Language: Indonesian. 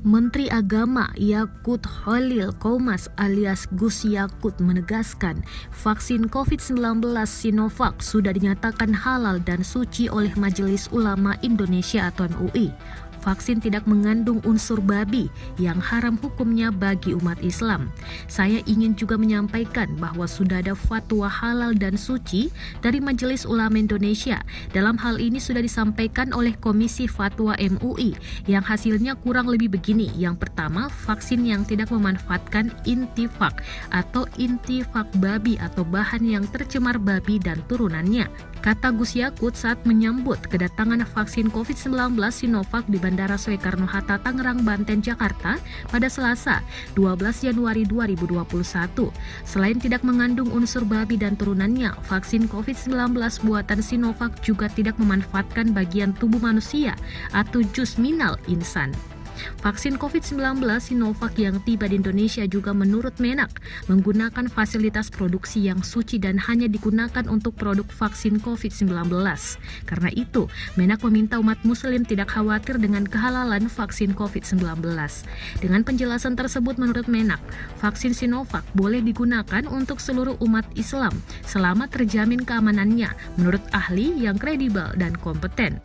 Menteri Agama Yakut Khalil Qomas alias Gus Yakut menegaskan vaksin COVID-19 Sinovac sudah dinyatakan halal dan suci oleh Majelis Ulama Indonesia atau MUI. Vaksin tidak mengandung unsur babi yang haram hukumnya bagi umat Islam. Saya ingin juga menyampaikan bahwa sudah ada fatwa halal dan suci dari Majelis Ulama Indonesia. Dalam hal ini sudah disampaikan oleh Komisi Fatwa MUI yang hasilnya kurang lebih begini. Yang pertama, vaksin yang tidak memanfaatkan intifak atau intifak babi atau bahan yang tercemar babi dan turunannya. Kata Gus Yakut saat menyambut kedatangan vaksin COVID-19 Sinovac di Bandara Soekarno-Hatta, Tangerang, Banten, Jakarta pada Selasa 12 Januari 2021. Selain tidak mengandung unsur babi dan turunannya, vaksin COVID-19 buatan Sinovac juga tidak memanfaatkan bagian tubuh manusia atau juz minal insan. Vaksin COVID-19 Sinovac yang tiba di Indonesia juga menurut Menak menggunakan fasilitas produksi yang suci dan hanya digunakan untuk produk vaksin COVID-19. Karena itu, Menak meminta umat muslim tidak khawatir dengan kehalalan vaksin COVID-19. Dengan penjelasan tersebut menurut Menak, vaksin Sinovac boleh digunakan untuk seluruh umat Islam selama terjamin keamanannya menurut ahli yang kredibel dan kompeten.